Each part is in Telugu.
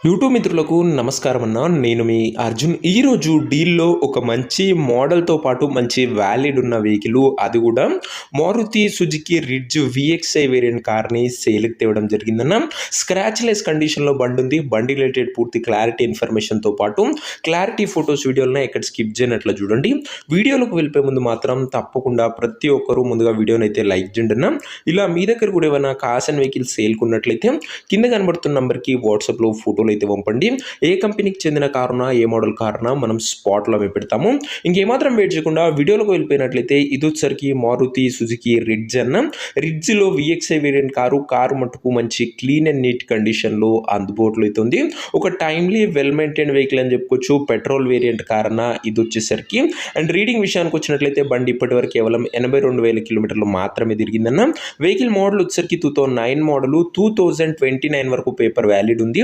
యూట్యూబ్ మిత్రులకు నమస్కారం అన్న. నేను మీ అర్జున్. ఈరోజు డీల్‌లో ఒక మంచి మోడల్‌తో పాటు మంచి వ్యాలిడ్ ఉన్న వెహికల్, అది కూడా Maruti Suzuki ridge VXi variant కార్‌ని సేల్‌కి తేవడం జరిగిందన్న. స్క్రాచ్‌లెస్ కండిషన్‌లో బండి ఉంది. బండి రిలేటెడ్ పూర్తి క్లారిటీ ఇన్ఫర్మేషన్‌తో పాటు క్లారిటీ ఫోటోస్, వీడియోలను ఎక్కడ స్కిప్ చేయనట్లు చూడండి. వీడియోలోకి వెళ్ళిపోయే ముందు మాత్రం తప్పకుండా ప్రతి ఒక్కరూ ముందుగా వీడియోని అయితే లైక్ చేయండి అన్న. ఇలా మీ దగ్గర కూడా ఏమైనా కార్స్ అండ్ వెహికల్స్ సేల్‌కి ఉన్నట్లయితే కింద కనబడుతున్న నంబర్‌కి వాట్సాప్‌లో ఫోటోలు అయితే పంపండి. ఏ కంపెనీకి చెందిన కారునా, ఏ మోడల్ కారునా మనం స్పాట్లో పెడతాము. ఇంకేమాత్రం వెయిట్ చేయకుండా వీడియోలోకి వెళ్ళిపోయినట్లయితే ఇది వచ్చేసరికి మారుతి సుజుకి రిడ్జ్ అన్న. రిడ్జ్లో విఎక్స్ఐ వేరియంట్ కారు మట్టుకు మంచి క్లీన్ అండ్ నీట్ కండిషన్లో అందుబాటులో అయితే ఉంది. ఒక టైమ్లీ వెల్ మెయింటైన్ వెహికల్ అని చెప్పుకోవచ్చు. పెట్రోల్ వేరియంట్ కార్ అన్న ఇది వచ్చేసరికి. అండ్ రీడింగ్ విషయానికి వచ్చినట్లయితే బండి ఇప్పటివరకు కేవలం 82,000 కిలోమీటర్లు మాత్రమే తిరిగిందన్న. వెహికల్ మోడల్ వచ్చేసరికి 2009 మోడల్, 2029 వరకు పేపర్ వ్యాలిడ్ ఉంది.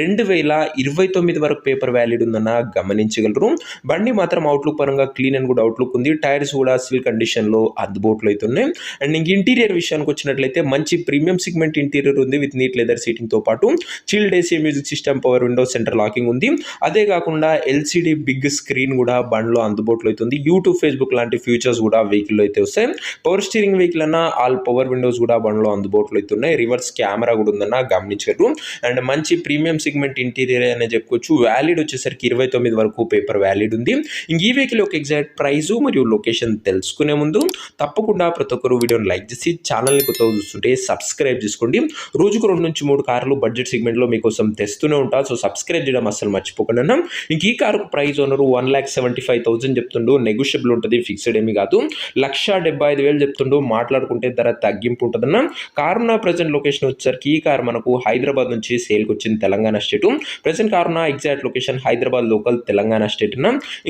2029 వరకు పేపర్ వ్యాలిడ్ ఉందన్న గమనించగలరు. బండి మాత్రం అవుట్లుక్ పరంగా క్లీన్ అండ్ గుడ్ అవుట్లుక్ ఉంది. టైర్స్ కూడా సిల్ కండిషన్లో అందుబాటులో అయితే ఉన్నాయి. అండ్ ఇంక ఇంటీరియర్ విషయానికి వచ్చినట్లయితే మంచి ప్రీమియం సెగ్మెంట్ ఇంటీరియర్ ఉంది విత్ నీట్ లెదర్ సీటింగ్తో పాటు chilled AC, music system, power window, centre locking ఉంది. అదే కాకుండా ఎల్సిడి బిగ్ స్క్రీన్ కూడా బండిలో అందుబాటులో అవుతుంది. యూట్యూబ్, ఫేస్బుక్ లాంటి ఫీచర్స్ కూడా వెహికల్లో అయితే వస్తాయి. పవర్ స్టీరింగ్ వెహికల్ అన్న ఆల్ పవర్ విండోస్ కూడా బండిలో అందుబాటులో అయితే ఉన్నాయి. రివర్స్ కెమెరా కూడా ఉందన్న గమనించగలరు. అండ్ మంచి ప్రీమియం సెగ్మెంట్ ఇంటీరియర్ అనే చెప్పుకోవచ్చు. వ్యాలిడ్ వచ్చేసరికి 29 వరకు పేపర్ వ్యాలిడ్ ఉంది. ఇంక ఈ వెహికల్ యొక్క ఎగ్జాక్ట్ ప్రైస్ మరియు లొకేషన్ తెలుసుకునే ముందు తప్పకుండా ప్రతి ఒక్కరు వీడియోని లైక్ చేసి ఛానల్ని కొత్తగా చూస్తుంటే సబ్స్క్రైబ్ చేసుకోండి. రోజుకు 2 నుంచి 3 కార్లు బడ్జెట్ సెగ్మెంట్లో మీకోసం తెస్తూనే ఉంటా. సో సబ్స్క్రైబ్ చేయడం అసలు మర్చిపోకండి అన్న. ఇంక ఈ కారు ప్రైస్ ఓనరు 1,75,000 చెప్తుండు. నెగోషియబుల్ ఉంటుంది, ఫిక్స్డ్ ఏమీ కాదు. 1,75,000 చెప్తుండు. మాట్లాడుకుంటే ధర తగ్గింపు ఉంటుందన్న. కారున్న ప్రజెంట్ లొకేషన్ వచ్చేసరికి ఈ కారు మనకు హైదరాబాద్ నుంచి సేల్కి వచ్చింది, తెలంగాణ స్టేట్. ప్రజెంట్ కారున్న exact location Hyderabad local, Telangana state.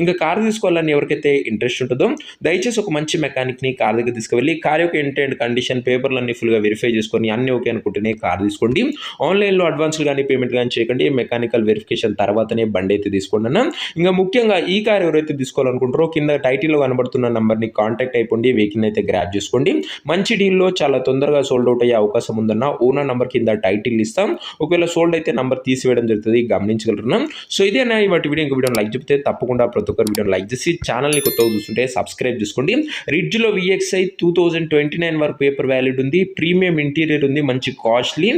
ఇంకా కారు తీసుకోవాలని ఎవరికైతే ఇంట్రెస్ట్ ఉంటుందో దయచేసి ఒక మంచి మెకానిక్ని కార్ దగ్గర తీసుకువెళ్ళి కార్ యొక్క ఇంటెంట్ కండిషన్ పేపర్లన్నీ ఫుల్గా వెరిఫై చేసుకొని అన్ని ఓకే అనుకుంటేనే కార్ తీసుకోండి. ఆన్లైన్లో అడ్వాన్స్ కానీ పేమెంట్ కానీ చేయకండి. మెకానికల్ వెరిఫికేషన్ తర్వాతనే బండి అయితే తీసుకోండి అన్న. ఇంకా ముఖ్యంగా ఈ కార్ ఎవరైతే తీసుకోవాలనుకుంటారో కింద టైటిల్లో కనబడుతున్న నంబర్ని కాంటాక్ట్ అయిపోండి. వెహికల్ అయితే గ్రాప్ చేసుకోండి. మంచి డీల్లో చాలా తొందరగా సోల్డ్ అవుట్ అయ్యే అవకాశం ఉందన్న. ఓనర్ నంబర్ కింద టైటిల్ ఇస్తాం. ఒకవేళ సోల్డ్ అయితే నంబర్ తీసివేయడం జరుగుతుంది, గమనించగలుగుతున్నాం. సో ఇదే అన్న ఇవాటి వీడియో. ఇంకో వీడియో లైక్ చెప్తే తప్పకుండా ప్రతి ఒక్కరు వీడియోని లైక్ చేసి ఛానల్ని కొత్తగా చూస్తుంటే సబ్స్క్రైబ్ చేసుకోండి. రిడ్జ్లో విఎక్స్ఐ 2029 వరకు పేపర్ వ్యాలిడ్ ఉంది. ప్రీమియం ఇంటీరియర్ ఉంది. మంచి కాస్ట్లీ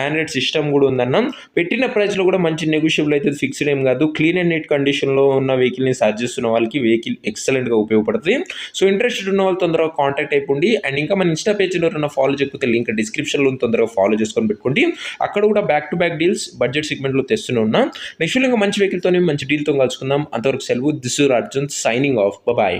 ఆండ్రాయిడ్ సిస్టమ్ కూడా ఉందన్న. పెట్టిన ప్రైస్లో కూడా మంచి నెగోషియబుల్ అయితే ఫిక్స్డ్ ఏం కాదు. క్లీన్ అండ్ నీట్ కండిషన్లో ఉన్న వెహికల్ని సర్చ్ చేస్తున్న వాళ్ళకి వెహికల్ ఎక్సలెంట్గా ఉపయోగపడుతుంది. సో ఇంట్రెస్టెడ్ ఉన్న వాళ్ళు తొందరగా కాంటాక్ట్ అయిపోండి. అండ్ ఇంకా మన ఇన్స్టా పేజ్లో ఉన్న ఫాలో చేయకపోతే లింక్ డిస్క్రిప్షన్లో తొందరగా ఫాలో చేసుకొని పెట్టుకోండి. అక్కడ కూడా back to back deals budget సెగ్మెంట్లో తెస్తూనే ఉన్నా. నెక్స్ట్ ఇంకా మంచి వెహికల్తో మంచి డీల్తో కలుసుకుందాం. అంతవరకు సెలవు. This is Arjun signing off. Bye.